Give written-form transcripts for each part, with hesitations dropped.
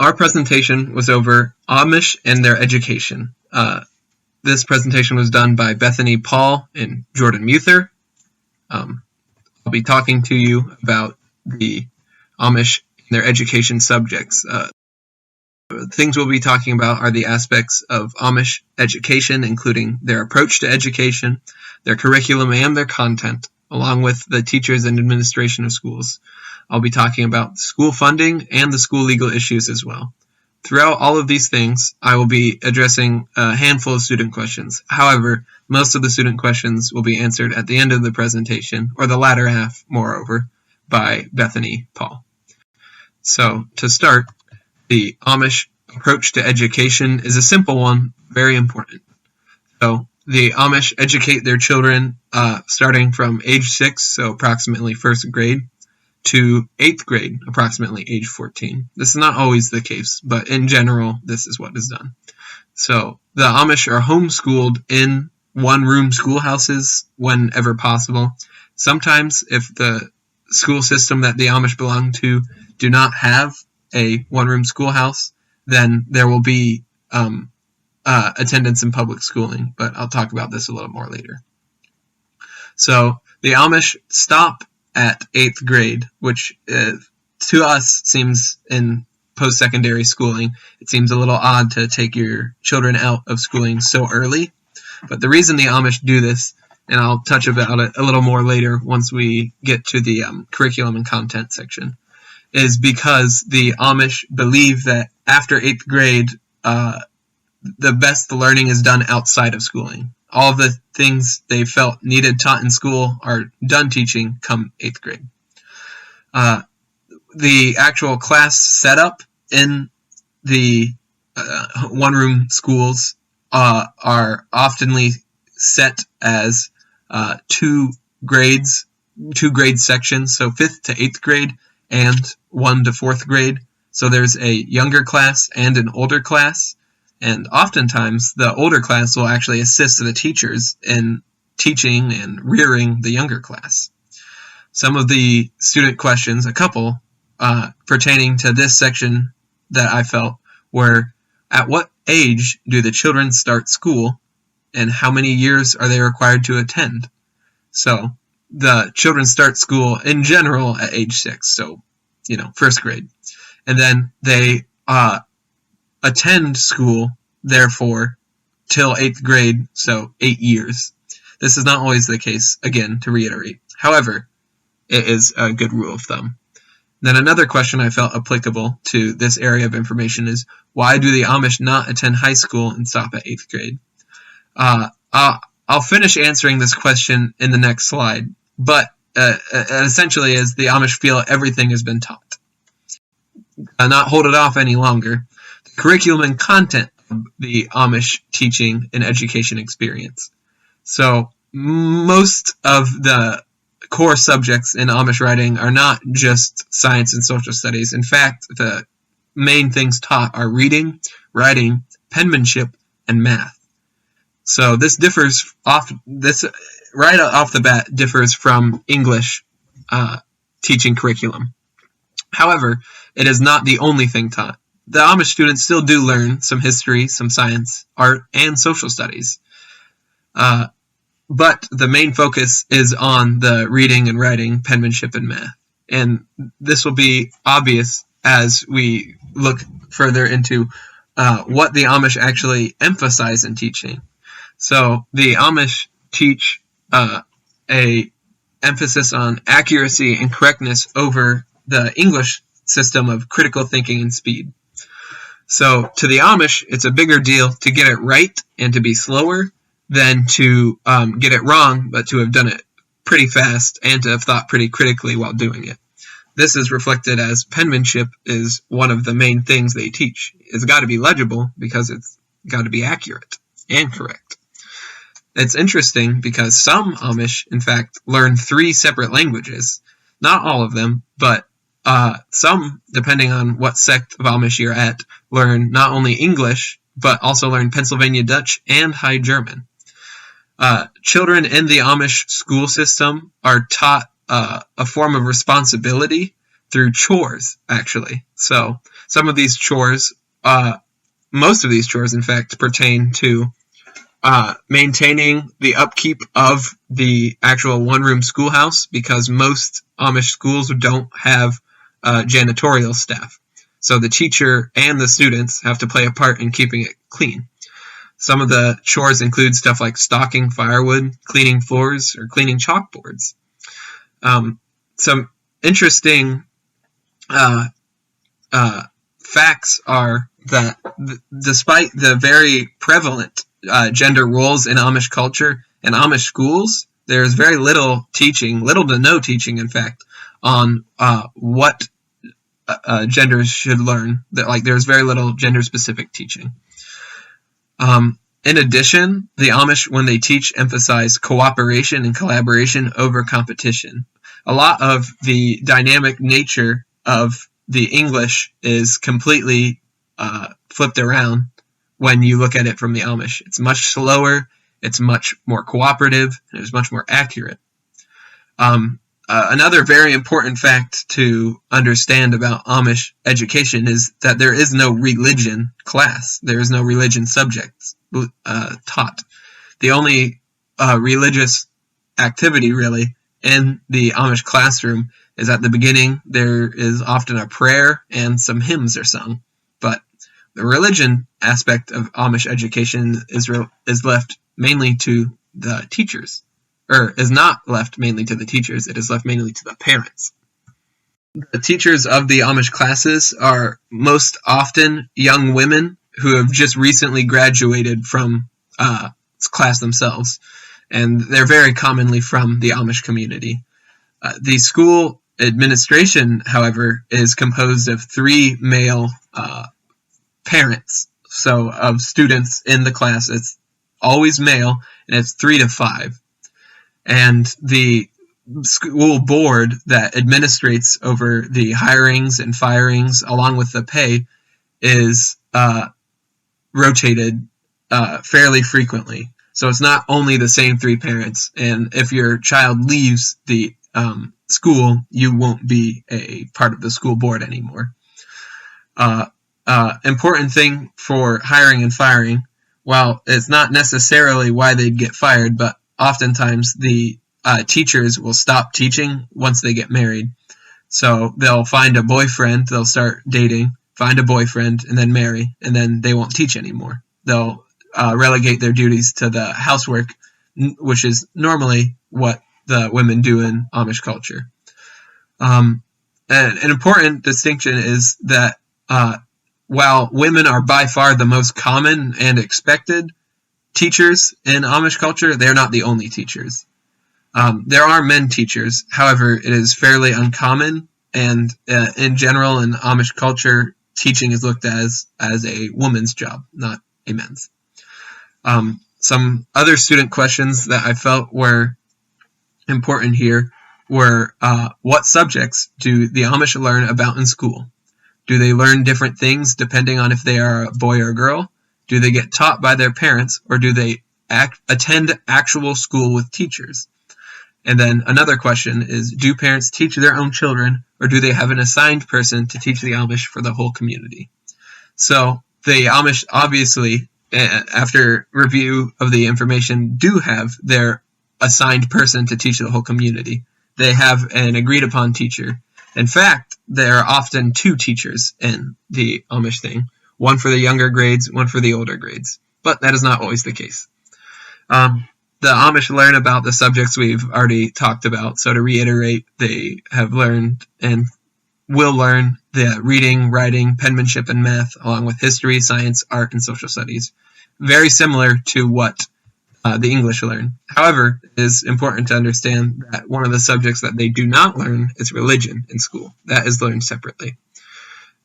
our presentation was over Amish and their education. This presentation was done by Bethany, Paul, and Geordan Muether. I'll be talking to you about the Amish and their education subjects. Things we'll be talking about are the aspects of Amish education, including their approach to education, their curriculum, and their content, along with the teachers and administration of schools. I'll be talking about school funding and the school legal issues as well. Throughout all of these things, I will be addressing a handful of student questions. However, most of the student questions will be answered at the end of the presentation, or the latter half, moreover, by Bethany, Paul. So, to start, the Amish approach to education is a simple one, very important. So, the Amish educate their children starting from age 6, so approximately first grade, to 8th grade, approximately age 14. This is not always the case, but in general, this is what is done. So the Amish are homeschooled in one-room schoolhouses whenever possible. Sometimes, if the school system that the Amish belong to do not have a one-room schoolhouse, then there will be attendance in public schooling, but I'll talk about this a little more later. So the Amish stop at 8th grade, which to us seems, in post-secondary schooling, it seems a little odd to take your children out of schooling so early. But the reason the Amish do this, and I'll touch about it a little more later once we get to the curriculum and content section, is because the Amish believe that after 8th grade, the best learning is done outside of schooling. All of the things they felt needed taught in school are done teaching come 8th grade. The actual class setup in the one-room schools are oftenly set as two grade sections, so 5th to 8th grade and 1 to 4th grade. So there's a younger class and an older class. And oftentimes, the older class will actually assist the teachers in teaching and rearing the younger class. Some of the student questions, a couple, pertaining to this section that I felt were, at what age do the children start school, and how many years are they required to attend? So, the children start school in general at age 6, so, first grade. And then they attend school, therefore, till 8th grade, so 8 years. This is not always the case, again, to reiterate. However, it is a good rule of thumb. Then another question I felt applicable to this area of information is, why do the Amish not attend high school and stop at 8th grade? I'll finish answering this question in the next slide, but essentially is the Amish feel everything has been taught. Not hold it off any longer. The curriculum and content of the Amish teaching and education experience. So most of the core subjects in Amish writing are not just science and social studies. In fact, the main things taught are reading, writing, penmanship, and math. So this right off the bat differs from English teaching curriculum. However, it is not the only thing taught. The Amish students still do learn some history, some science, art, and social studies. But the main focus is on the reading and writing, penmanship, and math. And this will be obvious as we look further into what the Amish actually emphasize in teaching. So the Amish teach a emphasis on accuracy and correctness over the English system of critical thinking and speed. So to the Amish, it's a bigger deal to get it right and to be slower than to get it wrong, but to have done it pretty fast and to have thought pretty critically while doing it. This is reflected as penmanship is one of the main things they teach. It's got to be legible because it's got to be accurate and correct. It's interesting because some Amish, in fact, learn 3 separate languages. Not all of them, but some, depending on what sect of Amish you're at, learn not only English, but also learn Pennsylvania Dutch and High German. Children in the Amish school system are taught a form of responsibility through chores, actually. So some of these chores, most of these chores, in fact, pertain to maintaining the upkeep of the actual one-room schoolhouse, because most Amish schools don't have janitorial staff. So the teacher and the students have to play a part in keeping it clean. Some of the chores include stuff like stocking firewood, cleaning floors, or cleaning chalkboards. Some interesting facts are that despite the very prevalent gender roles in Amish culture and Amish schools, there's very little teaching, little to no teaching, in fact, on what genders should learn. There's very little gender-specific teaching. In addition, the Amish, when they teach, emphasize cooperation and collaboration over competition. A lot of the dynamic nature of the English is completely flipped around when you look at it from the Amish. It's much slower, it's much more cooperative, and it's much more accurate. Another very important fact to understand about Amish education is that there is no religion class. There is no religion subjects taught. The only religious activity, really, in the Amish classroom is at the beginning. There is often a prayer and some hymns are sung. But the religion aspect of Amish education is left mainly to the teachers. Or is not left mainly to the teachers, it is left mainly to the parents. The teachers of the Amish classes are most often young women who have just recently graduated from class themselves, and they're very commonly from the Amish community. The school administration, however, is composed of 3 male parents, so of students in the class. It's always male, and it's 3 to 5. And the school board that administrates over the hirings and firings along with the pay is rotated fairly frequently. So it's not only the same 3 parents, and if your child leaves the school, you won't be a part of the school board anymore. Important thing for hiring and firing, while it's not necessarily why they'd get fired, but oftentimes the teachers will stop teaching once they get married. So they'll find a boyfriend, they'll start dating, find a boyfriend, and then marry, and then they won't teach anymore. They'll relegate their duties to the housework, which is normally what the women do in Amish culture. And an important distinction is that while women are by far the most common and expected teachers in Amish culture, they're not the only teachers. There are men teachers, however, it is fairly uncommon, and in general in Amish culture, teaching is looked at as a woman's job, not a men's. Some other student questions that I felt were important here were what subjects do the Amish learn about in school? Do they learn different things depending on if they are a boy or a girl? Do they get taught by their parents, or do they attend actual school with teachers? And then another question is, do parents teach their own children, or do they have an assigned person to teach the Amish for the whole community? So the Amish, obviously, after review of the information, do have their assigned person to teach the whole community. They have an agreed upon teacher. In fact, there are often 2 teachers in the Amish thing. One for the younger grades, one for the older grades. But that is not always the case. The Amish learn about the subjects we've already talked about. So to reiterate, they have learned and will learn the reading, writing, penmanship, and math, along with history, science, art, and social studies. Very similar to what the English learn. However, it is important to understand that one of the subjects that they do not learn is religion in school. That is learned separately.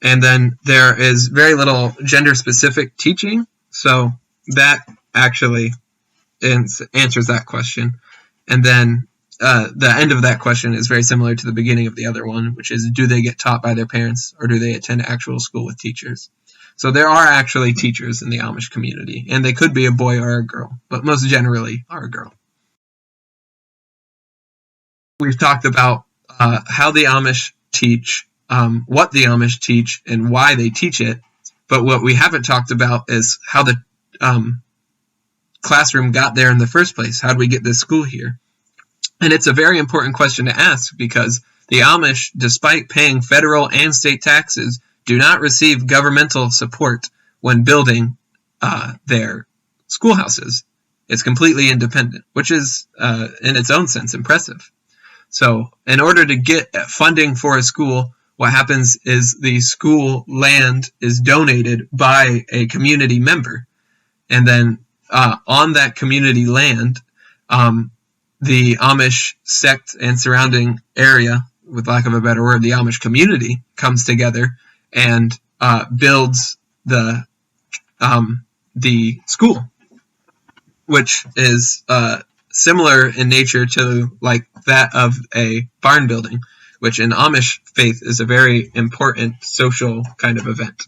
And then there is very little gender-specific teaching, so that actually answers that question. And then the end of that question is very similar to the beginning of the other one, which is, do they get taught by their parents, or do they attend actual school with teachers? So there are actually teachers in the Amish community, and they could be a boy or a girl, but most generally are a girl. We've talked about how the Amish teach what the Amish teach and why they teach it. But what we haven't talked about is how the classroom got there in the first place. How did we get this school here? And it's a very important question to ask because the Amish, despite paying federal and state taxes, do not receive governmental support when building their schoolhouses. It's completely independent, which is, in its own sense, impressive. So in order to get funding for a school, what happens is the school land is donated by a community member. And then on that community land, the Amish sect and surrounding area, with lack of a better word, the Amish community comes together and builds the school, which is similar in nature to like that of a barn building, which in Amish faith is a very important social kind of event.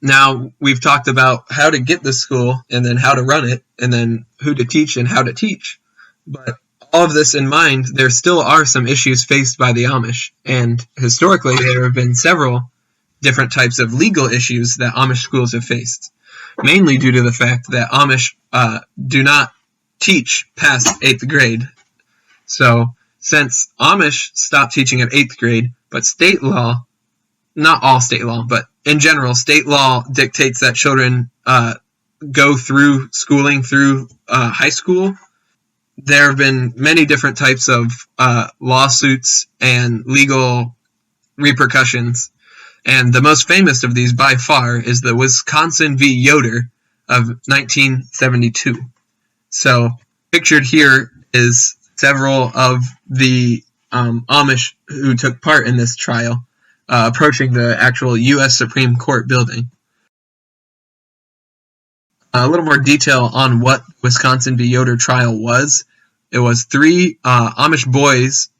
Now, we've talked about how to get the school and then how to run it and then who to teach and how to teach. But all of this in mind, there still are some issues faced by the Amish. And historically, there have been several different types of legal issues that Amish schools have faced, mainly due to the fact that Amish do not teach past 8th grade. So since Amish stopped teaching at 8th grade, but state law, not all state law, but in general, state law dictates that children go through schooling through high school. There have been many different types of lawsuits and legal repercussions. And the most famous of these by far is the Wisconsin v. Yoder of 1972. So pictured here is several of the Amish who took part in this trial approaching the actual U.S. Supreme Court building. A little more detail on what Wisconsin v. Yoder trial was. It was 3 Amish boys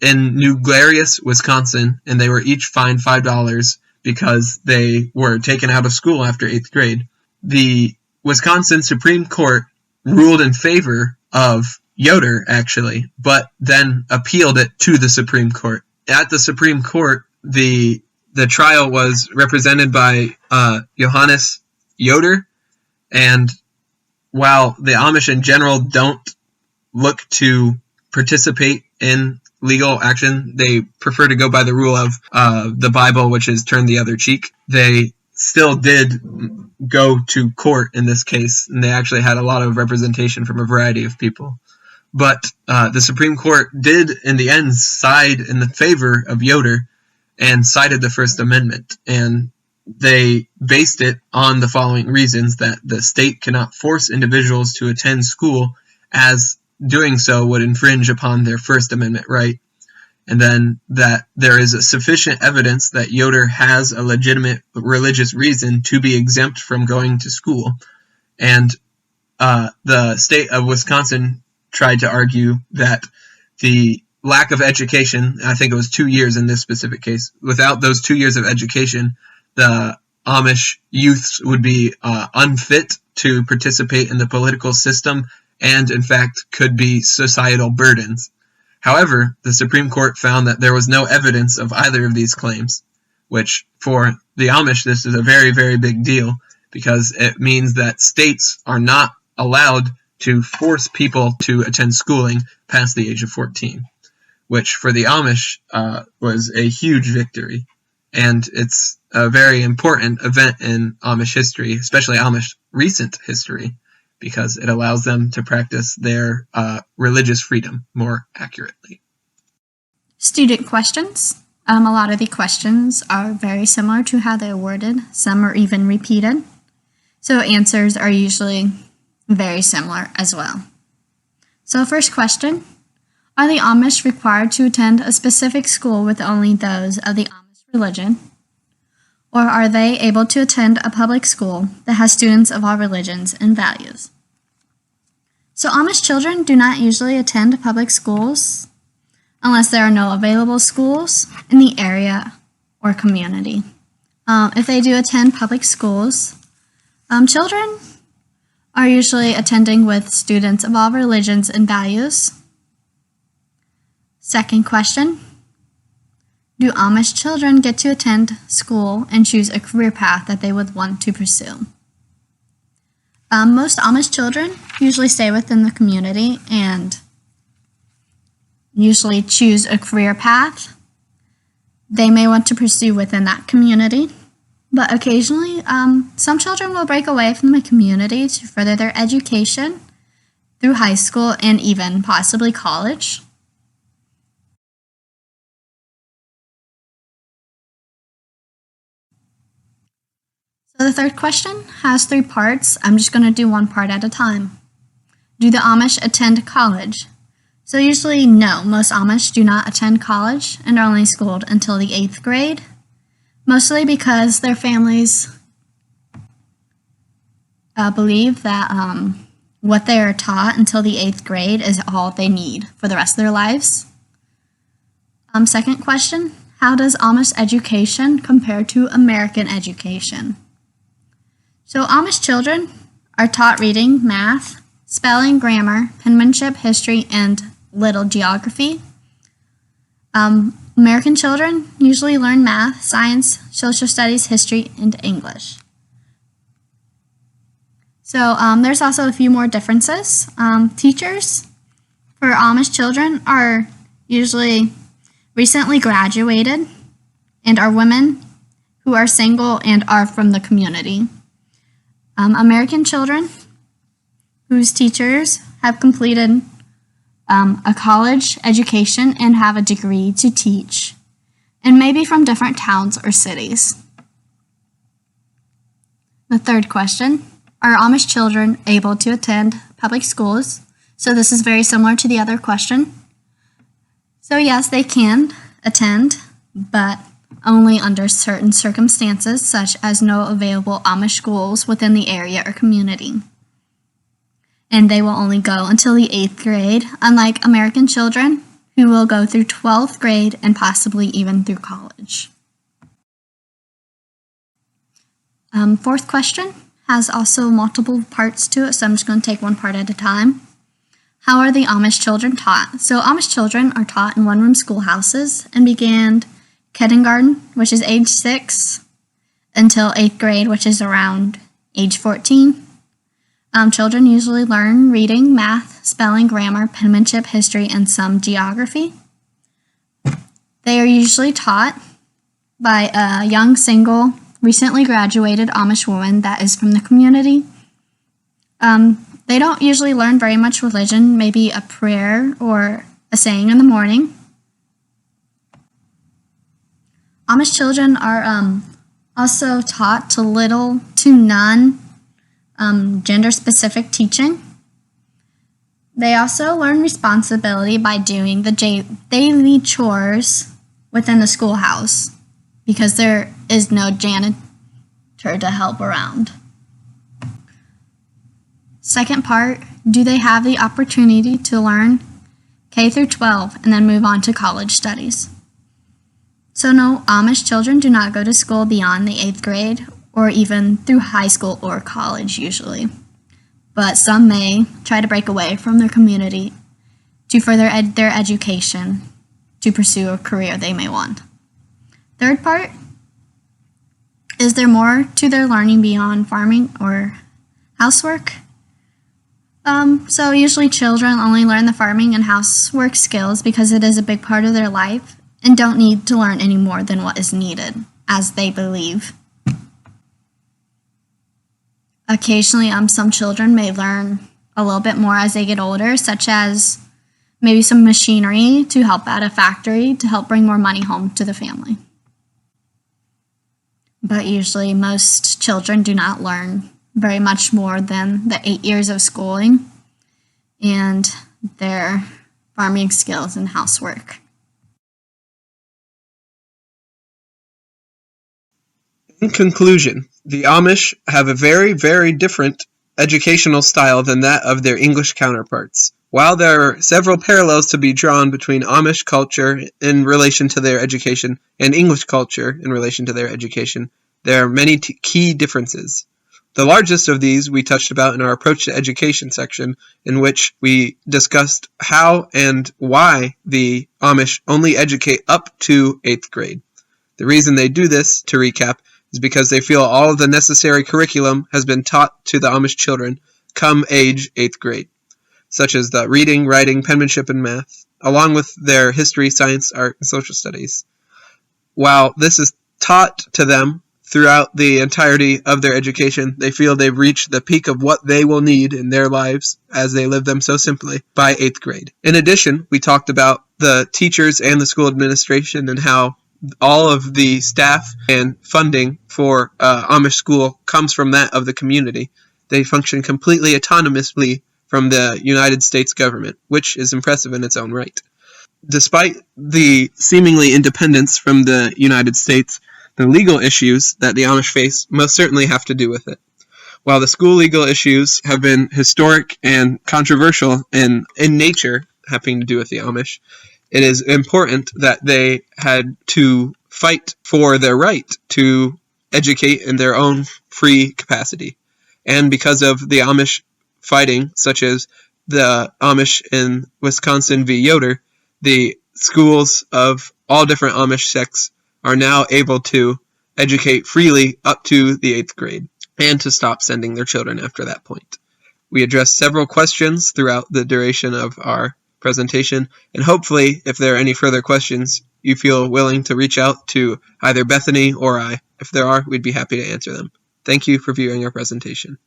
in New Glarus, Wisconsin, and they were each fined $5 because they were taken out of school after 8th grade. The Wisconsin Supreme Court ruled in favor of Yoder, actually, but then appealed it to the Supreme Court. At the Supreme Court, the trial was represented by Johannes Yoder, and while the Amish in general don't look to participate in legal action, they prefer to go by the rule of the Bible, which is turn the other cheek. They still did go to court in this case, and they actually had a lot of representation from a variety of people. But the Supreme Court did, in the end, side in the favor of Yoder and cited the First Amendment. And they based it on the following reasons: that the state cannot force individuals to attend school, as doing so would infringe upon their First Amendment right, and then that there is a sufficient evidence that Yoder has a legitimate religious reason to be exempt from going to school. And the state of Wisconsin tried to argue that the lack of education, I think it was 2 years in this specific case, without those 2 years of education, the Amish youths would be unfit to participate in the political system and, in fact, could be societal burdens. However, the Supreme Court found that there was no evidence of either of these claims, which for the Amish, this is a very, very big deal because it means that states are not allowed to force people to attend schooling past the age of 14, which for the Amish was a huge victory. And it's a very important event in Amish history, especially Amish recent history, because it allows them to practice their religious freedom more accurately. Student questions. A lot of the questions are very similar to how they're worded. Some are even repeated. So answers are usually very similar as well. So first question, are the Amish required to attend a specific school with only those of the Amish religion? Or are they able to attend a public school that has students of all religions and values? So Amish children do not usually attend public schools unless there are no available schools in the area or community. If they do attend public schools, children are usually attending with students of all religions and values. Second question, Do Amish children get to attend school and choose a career path that they would want to pursue? Most Amish children usually stay within the community and usually choose a career path they may want to pursue within that community. But occasionally, some children will break away from the community to further their education through high school and even possibly college. So the third question has 3 parts. I'm just going to do one part at a time. Do the Amish attend college? So usually, no, most Amish do not attend college and are only schooled until the 8th grade, mostly because their families believe that what they are taught until the 8th grade is all they need for the rest of their lives. Second question, how does Amish education compare to American education? So Amish children are taught reading, math, spelling, grammar, penmanship, history, and little geography. American children usually learn math, science, social studies, history, and English. So there's also a few more differences. Teachers for Amish children are usually recently graduated and are women who are single and are from the community. American children whose teachers have completed a college education and have a degree to teach, and maybe from different towns or cities. The third question, are Amish children able to attend public schools? So this is very similar to the other question. So yes, they can attend, but only under certain circumstances, such as no available Amish schools within the area or community. And they will only go until the 8th grade, unlike American children who will go through 12th grade and possibly even through college. Fourth question has also multiple parts to it, so I'm just going to take one part at a time. How are the Amish children taught? So Amish children are taught in one-room schoolhouses and began kindergarten, which is age 6, until 8th grade, which is around age 14. Children usually learn reading, math, spelling, grammar, penmanship, history, and some geography. They are usually taught by a young, single, recently graduated Amish woman that is from the community. They don't usually learn very much religion, maybe a prayer or a saying in the morning. Amish children are also taught to little to none gender-specific teaching. They also learn responsibility by doing the daily chores within the schoolhouse because there is no janitor to help around. Second part, do they have the opportunity to learn K through 12 and then move on to college studies? So no, Amish children do not go to school beyond the 8th grade or even through high school or college usually. But some may try to break away from their community to further their education to pursue a career they may want. Third part, is there more to their learning beyond farming or housework? So usually children only learn the farming and housework skills because it is a big part of their life and don't need to learn any more than what is needed, as they believe. Occasionally, some children may learn a little bit more as they get older, such as maybe some machinery to help at a factory to help bring more money home to the family. But usually most children do not learn very much more than the 8 years of schooling and their farming skills and housework. In conclusion, the Amish have a very, very different educational style than that of their English counterparts. While there are several parallels to be drawn between Amish culture in relation to their education and English culture in relation to their education, there are many key differences. The largest of these we touched about in our Approach to Education section, in which we discussed how and why the Amish only educate up to 8th grade. The reason they do this, to recap, is because they feel all of the necessary curriculum has been taught to the Amish children come age 8th grade, such as the reading, writing, penmanship, and math, along with their history, science, art, and social studies. While this is taught to them throughout the entirety of their education, they feel they've reached the peak of what they will need in their lives, as they live them so simply, by 8th grade. In addition, we talked about the teachers and the school administration and how all of the staff and funding for Amish school comes from that of the community. They function completely autonomously from the United States government, which is impressive in its own right. Despite the seemingly independence from the United States, the legal issues that the Amish face most certainly have to do with it. While the school legal issues have been historic and controversial in nature having to do with the Amish, it is important that they had to fight for their right to educate in their own free capacity. And because of the Amish fighting, such as the Amish in Wisconsin v. Yoder, the schools of all different Amish sects are now able to educate freely up to the 8th grade, and to stop sending their children after that point. We addressed several questions throughout the duration of our presentation, and hopefully, if there are any further questions, you feel willing to reach out to either Bethany or I. If there are, we'd be happy to answer them. Thank you for viewing our presentation.